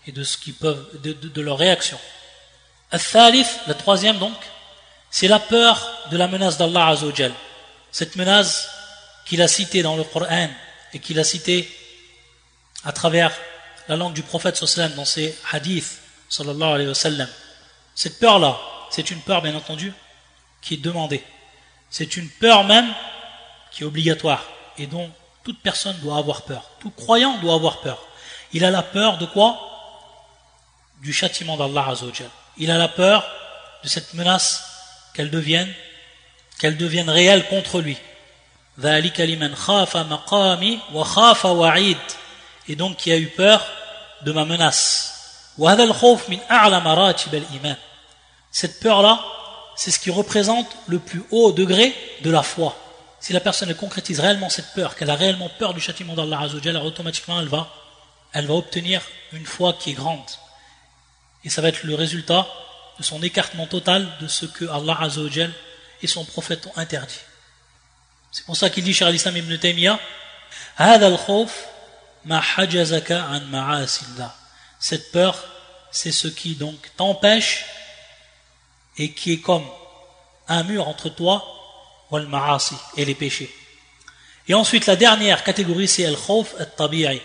et de ce qu'ils peuvent, de leur réaction. Al-Thalith, la troisième donc, c'est la peur de la menace d'Allah Azza wa Jal. Cette menace qu'il a citée dans le Coran et qu'il a citée à travers la langue du prophète sallallahu dans ses hadiths sallallahu alayhi wa sallam. Cette peur-là, c'est une peur bien entendu qui est demandée. C'est une peur même qui est obligatoire et dont toute personne doit avoir peur. Tout croyant doit avoir peur. Il a la peur de quoi? Du châtiment d'Allah Azza wa Jal. Il a la peur de cette menace qu'elle devienne réelle contre lui. ذَلِكَ لِمَنْ خَافَ مَقَامِ وَخَافَ وَعِيدٍ. Et donc qui a eu peur de ma menace. وَهَذَا الْخَوْفُ مِنْ أَعْلَى مَرَاتِبِ الْإِيمَانِ. Cette peur-là, c'est ce qui représente le plus haut degré de la foi. Si la personne elle concrétise réellement cette peur, qu'elle a réellement peur du châtiment d'Allah Azza wa Jalla, automatiquement elle va obtenir une foi qui est grande. Et ça va être le résultat de son écartement total de ce que Allah Azza wa Jalla et son prophète ont interdit. C'est pour ça qu'il dit, Cheikh al-Islam ibn Taymiyyah, هذا الخوف ما حجزك عن معاصي الله. Cette peur, c'est ce qui donc t'empêche et qui est comme un mur entre toi wal ma'asi et les péchés. Et ensuite la dernière catégorie c'est al-khawf at-tabi'i,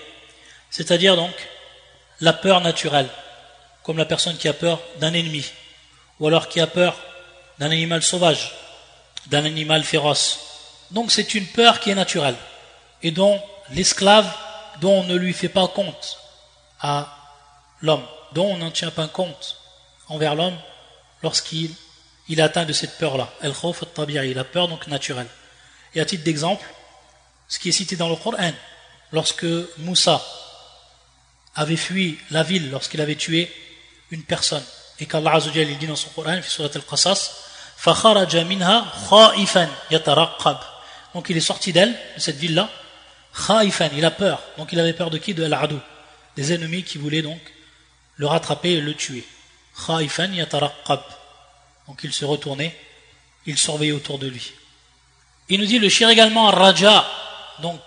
c'est-à-dire donc la peur naturelle, comme la personne qui a peur d'un ennemi ou alors qui a peur d'un animal sauvage, d'un animal féroce. Donc c'est une peur qui est naturelle et dont l'esclave, dont on ne lui fait pas compte à l'homme, dont on n'en tient pas compte envers l'homme lorsqu'il est atteint de cette peur-là, al-khawf at-tabi'i, la peur donc naturelle. Et à titre d'exemple, ce qui est cité dans le Coran, lorsque Moussa avait fui la ville lorsqu'il avait tué une personne, et qu'Allah Azza wa Jalla dit dans son Coran, fi surat al-Qasas, فَخَرَجَ مِنْهَا خَائِفًا يَتَرَقَّبْ. Donc il est sorti d'elle, de cette ville-là, khaifan, il a peur. Donc il avait peur de qui? De al-adou, des ennemis qui voulaient donc le rattraper et le tuer. Khaifan yataraqqab. Donc il se retournait, il surveillait autour de lui. Il nous dit le shir également al-raja, donc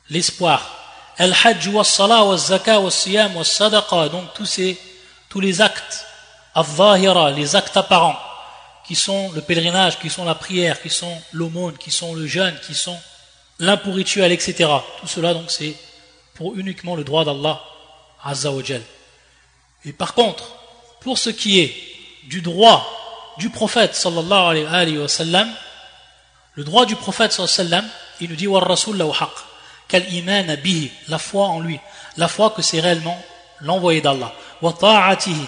l'espoir. Al-hajj was-salah was-zaka was-siyam was-sadaqa, donc tous les actes al-zahira, les actes apparents, qui sont le pèlerinage, qui sont la prière, qui sont l'aumône, qui sont le jeûne, qui sont l'impôt rituel, etc. Tout cela, donc, c'est pour uniquement le droit d'Allah Azza wa Jal. Et par contre, pour ce qui est du droit du prophète, sallallahu alayhi wa sallam, le droit du prophète, sallallahu alayhi wa sallam, il nous dit, wa rasul lahu haqq, kal iman bihi, la foi en lui, la foi que c'est réellement l'envoyé d'Allah, wa ta'atihi,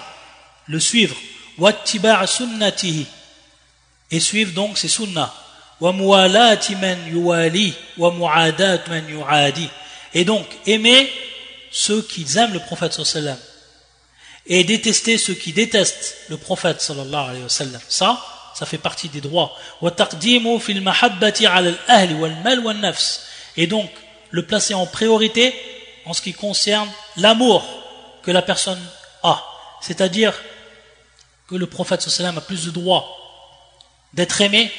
le suivre, wa ittiba' sunnatihi, et suivre donc ses sunnahs, wa muwalati man yuwali wa mu'adat man yu'adi, et donc aimer ceux qui aiment le prophète sallallahu alayhi wa sallam et détester ceux qui détestent le prophète sallallahu alayhi wa sallam. Ça fait partie des droits. Wa taqdimu fil mahabbati 'ala al-ahli wal mal wan nafs, et donc le placer en priorité en ce qui concerne l'amour que la personne a, c'est-à-dire que le prophète sallallahu alayhi wa sallam a plus de droits d'être aimé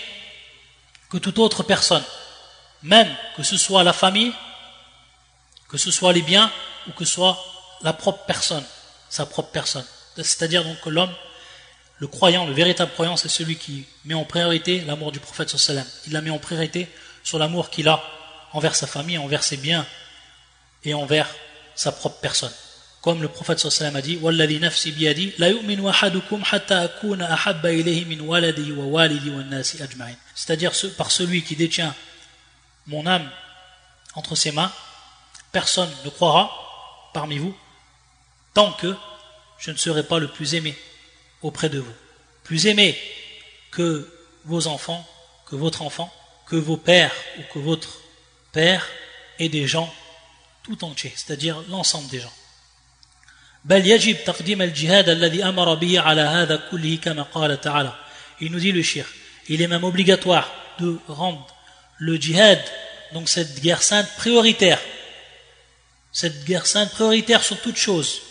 que toute autre personne, même que ce soit la famille, que ce soit les biens, ou que ce soit la propre personne, sa propre personne. C'est-à-dire donc que l'homme, le croyant, le véritable croyant, c'est celui qui met en priorité l'amour du prophète sallallahu alayhi wa sallam. Il la met en priorité sur l'amour qu'il a envers sa famille, envers ses biens et envers sa propre personne. Comme le prophète sallallahu alayhi wa sallam a dit, وَالَّذِي نَفْسِ بِيَدِي لَا يُؤْمِنُ أَحَدُكُمْ حَتَّى أَكُونَ أَحَبَّ إِلَيْهِ مِنْ وَلَدِهِ وَوَالِدِهِ وَالنَّاسِ أَجْمَعِينَ. C'est-à-dire par celui qui détient mon âme entre ses mains, personne ne croira parmi vous tant que je ne serai pas le plus aimé auprès de vous. Plus aimé que vos enfants, que votre enfant, que vos pères ou que votre père et des gens tout entiers, c'est-à-dire l'ensemble des gens. بل يجب تقديم الجهاد الذي أمر به على هذا كله كما قال تعالى. Il nous dit le shir, il est même obligatoire de rendre le djihad, donc cette guerre sainte prioritaire, sur toute chose,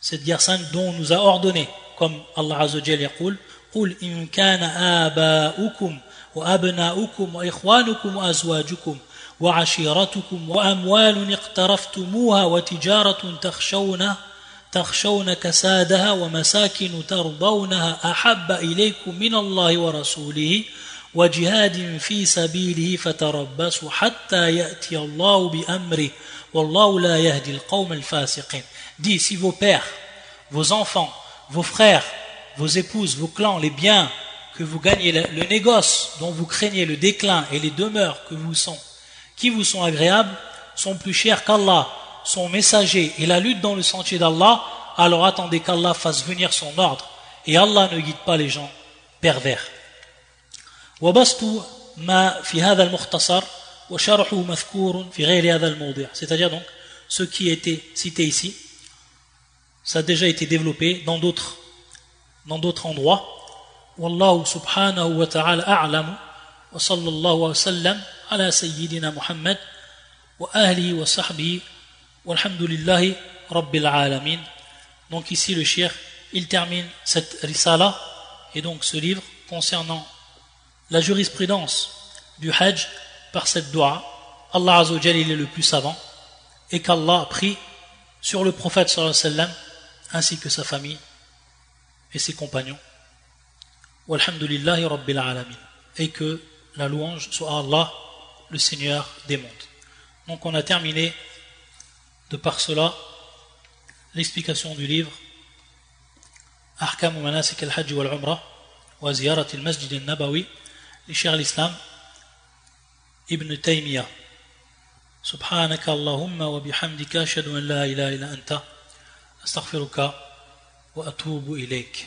cette guerre sainte dont on nous a ordonné, comme Allah Azza wa Jalla yaqul, قل إن كان آباؤكم وأبناؤكم وإخوانكم وأزواجكم وعشيرتكم وأموال اقترفتموها وتجارة تخشون كسادها ومساكن ترضونها أحب إليكم من الله ورسوله وجهاد في سبيله فتربصوا حتى يأتي الله بأمره والله لا يهدي القوم الفاسقين. Dit, si vos pères, vos enfants, vos frères, vos épouses, vos clans, les biens que vous gagnez, le négoce dont vous craignez le déclin et les demeures qui vous sont agréables, sont plus chers qu'Allah, son messager et la lutte dans le sentier d'Allah, alors attendez qu'Allah fasse venir son ordre. Et Allah ne guide pas les gens pervers. وبسط ما في هذا المختصر وشرحه مذكور في غير هذا الموضع. C'est-à-dire donc ce qui était cité ici, ça a déjà été développé dans d'autres endroits. والله سبحانه وتعالى أعلم وصلى الله وسلم على سيدنا محمد وآله وصحبه والحمد لله رب العالمين. Donc ici le cheikh, il termine cette risala et donc ce livre concernant la jurisprudence du hajj par cette dua. Allah Azza wa Jalla, il est le plus savant et qu'Allah prie sur le prophète sallallahu alayhi wa sallam ainsi que sa famille et ses compagnons. Walhamdulillahi Rabbil Alamin. Et que la louange soit à Allah, le Seigneur des mondes. Donc on a terminé de par cela l'explication du livre Ahkam Manasik al-Hajj wal-Umrah wa Ziyarat al-Masjid al-Nabawi li Cheikh al-Islam Ibn Taymiyyah. Subhanaka Allahumma wa bihamdika ashhadu an la ilaha illa anta astaghfiruka wa atubu ilayk.